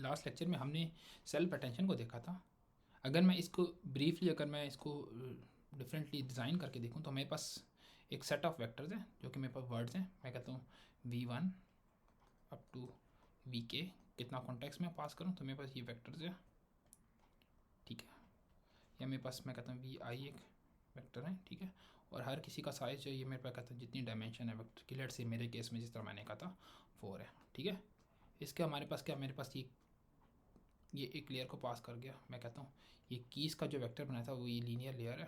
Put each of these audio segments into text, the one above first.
Last lecture में हमने self attention को देखा था। अगर मैं इसको ब्रीफली अगर मैं इसको डिफरेंटली डिज़ाइन करके देखूँ तो मेरे पास एक सेट ऑफ वेक्टर्स हैं जो कि मेरे पास वर्ड्स हैं। मैं कहता हूँ v1 अप टू vk, कितना कॉन्टेक्स्ट में पास करूँ तो मेरे पास ये वेक्टर्स है, ठीक है। या मेरे पास मैं कहता हूँ vi एक वेक्टर है, ठीक है। और हर किसी का साइज़ जो ये मेरे पास कहता हूँ जितनी डायमेंशन है वेक्टर की, लेट से मेरे केस में जिस तरह मैंने कहा था 4 है, ठीक है। इसके हमारे पास क्या, मेरे पास ये एक लेयर को पास कर गया। मैं कहता हूँ ये कीज़ का जो वेक्टर बनाया था वो ये लीनियर लेयर है।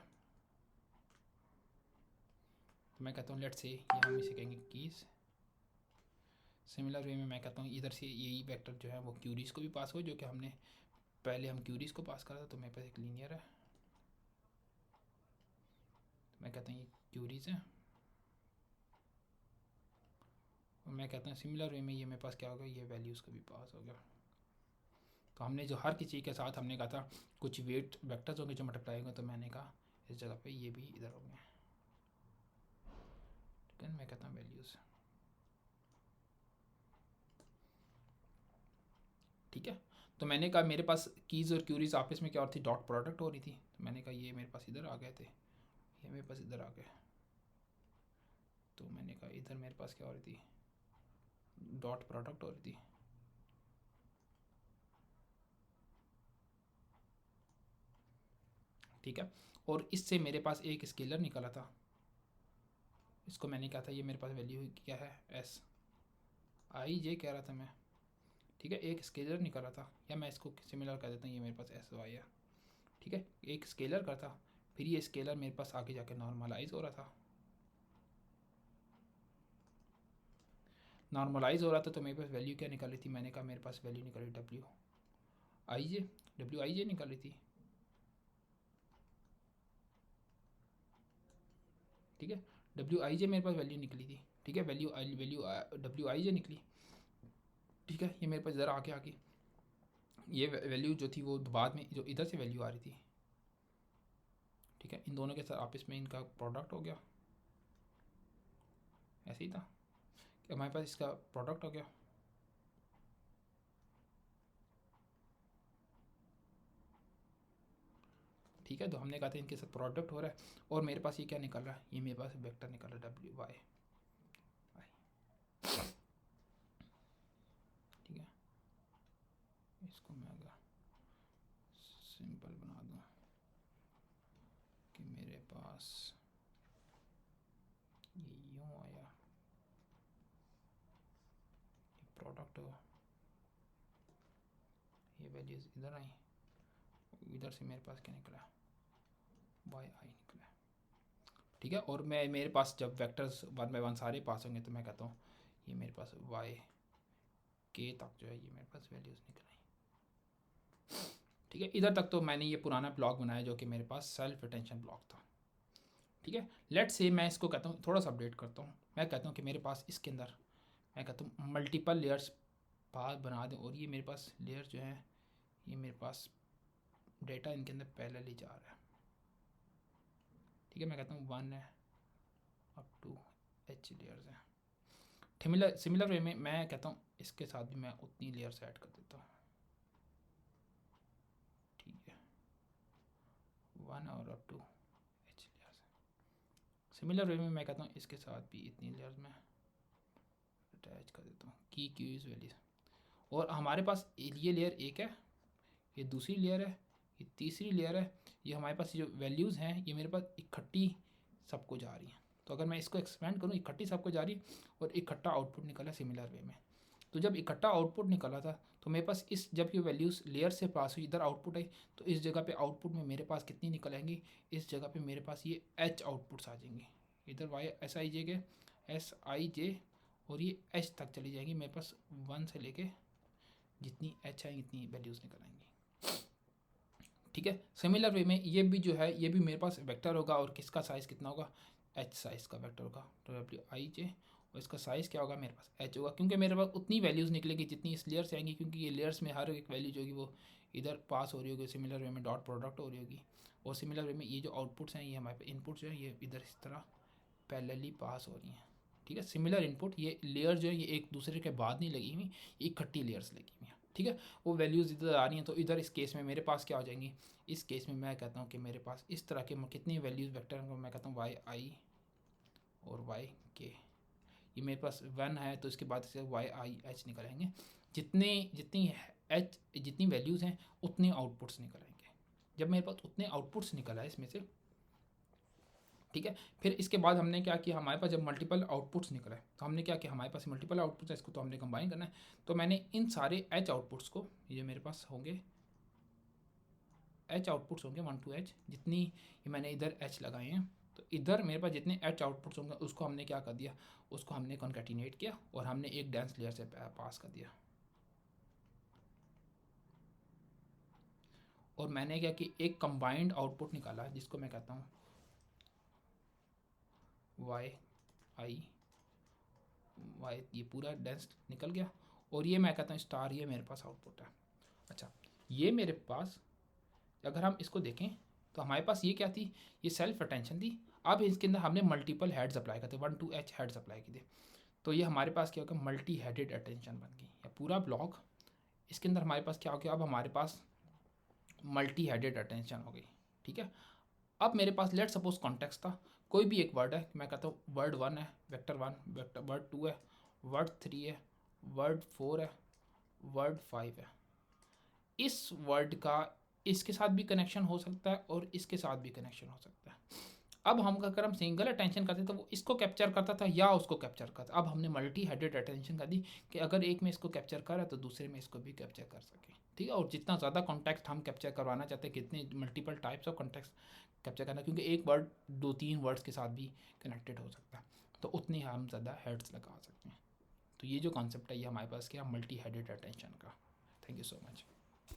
तो मैं कहता हूँ लेट से ये हम इसे कहेंगे कीज़। सिमिलर वे में मैं कहता हूँ इधर से यही वेक्टर जो है वो क्यूरीज को भी पास हो, जो कि हमने पहले हम क्यूरीज को पास करा था। तो मेरे पास एक लीनियर है, तो मैं कहता हूँ ये क्यूरीज है। और मैं कहता हूँ सिमिलर वे में ये मेरे पास क्या होगा, ये वैल्यूज़ का भी पास हो गया। तो हमने जो हर किसी के साथ हमने कहा था कुछ वेट वेक्टर्स होंगे जो मल्टीप्लाई होंगे, तो मैंने कहा इस जगह पे ये भी इधर होंगे, ठीक है। मैं कहता हूँ वैल्यूज़, ठीक है। तो मैंने कहा मेरे पास कीज़ और क्यूरीज आपस में क्या होती थी, डॉट प्रोडक्ट हो रही थी। तो मैंने कहा ये मेरे पास इधर आ गए थे, ये मेरे पास इधर आ गए। तो मैंने कहा इधर मेरे पास क्या हो रही थी, डॉट प्रोडक्ट हो रही थी, ठीक है। और इससे मेरे पास एक स्केलर निकला था, इसको मैंने कहा था ये मेरे पास वैल्यू क्या है, एस आई जे कह रहा था मैं, ठीक है। एक स्केलर निकला था, या मैं इसको सिमिलर कर देता हूँ, ये मेरे पास एस वाई है, ठीक है। एक स्केलर का था, फिर ये स्केलर मेरे पास आगे जाके नॉर्मलाइज हो रहा था, नॉर्मलाइज हो रहा था। तो मेरे पास वैल्यू क्या निकल रही थी, मैंने कहा मेरे पास वैल्यू निकल रही डब्ल्यू आई जे निकल रही थी, ठीक है। डब्ल्यू आई जे मेरे पास वैल्यू निकली थी, ठीक है। वैल्यू डब्ल्यू आई जे निकली, ठीक है। ये मेरे पास ज़रा आगे आगे ये वैल्यू जो थी वो बाद में जो इधर से वैल्यू आ रही थी, ठीक है। इन दोनों के साथ आपस में इनका प्रोडक्ट हो गया, ऐसे ही था कि हमारे पास इसका प्रोडक्ट हो गया, ठीक है। तो हमने कहा था इनके साथ प्रोडक्ट हो रहा है, और मेरे पास ये क्या निकल रहा है, ये मेरे पास वेक्टर निकल रहा है डब्ल्यू वाई, ठीक है। इसको मैं अगर सिंपल बना दूँ कि मेरे पास ये यूँ आया, ये प्रोडक्ट हो, ये वैल्यूज़ इधर आई, इधर से मेरे पास क्या निकला, वाई आई निकला, ठीक है। और मैं मेरे पास जब वेक्टर्स 1 बाय 1 सारे पास होंगे तो मैं कहता हूँ ये मेरे पास वाई के तक जो है ये मेरे पास वैल्यूज़ निकल आई, ठीक है। इधर तक तो मैंने ये पुराना ब्लॉक बनाया जो कि मेरे पास सेल्फ अटेंशन ब्लॉक था, ठीक है। लेट्स से मैं इसको कहता हूँ थोड़ा सा अपडेट करता हूँ। मैं कहता हूँ कि मेरे पास इसके अंदर मैं कहता हूँ मल्टीपल लेयर्स पास बना दें, और ये मेरे पास लेयर जो है ये मेरे पास डेटा इनके अंदर पैरेलली जा रहा है, ठीक है। मैं कहता हूँ 1 है अप टू एच लेयर्स हैं। सिमिलर वे में मैं कहता हूँ इसके साथ भी मैं उतनी लेयर्स ऐड कर देता हूँ, ठीक है। 1 और up to H layers. Similar way में मैं कहता हूँ इसके साथ भी इतनी लेयर्स में अटैच कर देता हूँ की क्यूज वैल्यूज। और हमारे पास ये लेयर एक है, ये दूसरी लेयर है, ये तीसरी लेयर है। ये हमारे पास जो वैल्यूज़ हैं ये मेरे पास इकट्ठी सबको जा रही हैं। तो अगर मैं इसको एक्सपेंड करूँ, इकट्ठी सबको जा रही है और इकट्ठा आउटपुट निकला सिमिलर वे में। तो जब इकट्ठा आउटपुट निकला था तो मेरे पास इस जब ये वैल्यूज़ लेयर से पास हुई, इधर आउटपुट आई, तो इस जगह पे आउटपुट में मेरे पास कितनी निकल आएंगी, इस जगह पे मेरे पास ये एच आउटपुट्स आ जाएंगे। इधर वाई एस आई जे के एस आई जे, और ये एच तक चली जाएंगी। मेरे पास 1 से लेके जितनी एच आएंगी इतनी वैल्यूज़ निकल आएंगी, ठीक है। सिमिलर वे में ये भी जो है ये भी मेरे पास वेक्टर होगा, और किसका साइज़ कितना होगा, एच साइज़ का वेक्टर होगा। तो डब्ल्यू आई जे, और इसका साइज़ क्या होगा, मेरे पास एच होगा, क्योंकि मेरे पास उतनी वैल्यूज़ निकलेगी जितनी इस लेयर से आएंगी, क्योंकि ये लेयर्स में हर एक वैल्यू जो होगी वो इधर पास हो रही होगी, सिमिलर वे में डॉट प्रोडक्ट हो रही होगी। और सिमिलर वे में ये जो आउटपुट्स हैं ये हमारे पास इनपुट्स जो है ये इधर इस तरह पैरेलली पास हो रही हैं, ठीक है। सिमिलर इनपुट, ये लेयर जो है ये एक दूसरे के बाद नहीं लगी हुई, ये इकट्ठी लेयर्स लगी हुई हैं, ठीक है, वो वैल्यूज़ इधर आ रही हैं, तो इधर इस केस में मेरे पास क्या हो जाएंगी, इस केस में मैं कहता हूँ कि मेरे पास इस तरह के कितनी वैल्यूज़ वेक्टर को मैं कहता हूँ वाई आई और वाई के, ये मेरे पास 1 है तो इसके बाद से वाई आई एच निकल आएंगे, जितनी वैल्यूज़ हैं उतने आउटपुट्स निकल आएंगे। जब मेरे पास उतने आउटपुट्स निकल आए इसमें से, ठीक है, फिर इसके बाद हमने क्या किया, हमारे पास जब मल्टीपल आउटपुट्स निकले तो हमने क्या किया, हमारे पास मल्टीपल आउटपुट्स है, इसको तो हमने कंबाइन करना है, तो मैंने इन सारे एच आउटपुट्स को, ये मेरे पास होंगे एच आउटपुट्स होंगे 1 to h, जितनी ये मैंने इधर एच लगाए हैं, तो इधर मेरे पास जितने एच आउटपुट्स होंगे उसको हमने क्या कर दिया, उसको हमने कॉन्कैटिनेट किया और हमने एक डेंस लेयर से पास कर दिया। और मैंने क्या कि एक कंबाइंड आउटपुट निकाला जिसको मैं कहता हूँ वाई आई वाई, ये पूरा डेंस निकल गया, और ये मैं कहता हूँ स्टार, ये मेरे पास आउटपुट है। अच्छा, ये मेरे पास अगर हम इसको देखें तो हमारे पास ये क्या थी, ये सेल्फ अटेंशन थी। अब इसके अंदर हमने मल्टीपल हेड्स अप्लाई करते, 1 to h हेड्स अप्लाई किए, तो ये हमारे पास क्या होगा, मल्टी हेडेड अटेंशन बन गई, या पूरा ब्लॉक इसके अंदर हमारे पास क्या हो गया, अब हमारे पास मल्टी हेडेड अटेंशन हो गई। ठीक है, अब मेरे पास लेट सपोज कॉन्टेक्स्ट था, कोई भी एक वर्ड है, मैं कहता हूँ वर्ड 1 है, वेक्टर 1, वेक्टर वर्ड 2 है, वर्ड 3 है, वर्ड 4 है, वर्ड 5 है। इस वर्ड का इसके साथ भी कनेक्शन हो सकता है और इसके साथ भी कनेक्शन हो सकता है। अब हम अगर हम सिंगल अटेंशन करते तो वो इसको कैप्चर करता था या उसको कैप्चर करता, अब हमने मल्टी हेडेड अटेंशन कर दी कि अगर एक में इसको कैप्चर करा तो दूसरे में इसको भी कैप्चर कर सके। ठीक है, और जितना ज़्यादा कॉन्टेक्स्ट हम कैप्चर करवाना चाहते हैं, कितने multiple types of context capture करना, क्योंकि एक वर्ड 2-3 वर्ड्स के साथ भी कनेक्टेड हो सकता है, तो उतने हम ज़्यादा हेड्स लगा सकते हैं। तो ये जो कॉन्सेप्ट है ये हमारे पास क्या, मल्टी हेडेड अटेंशन का। Thank you so much.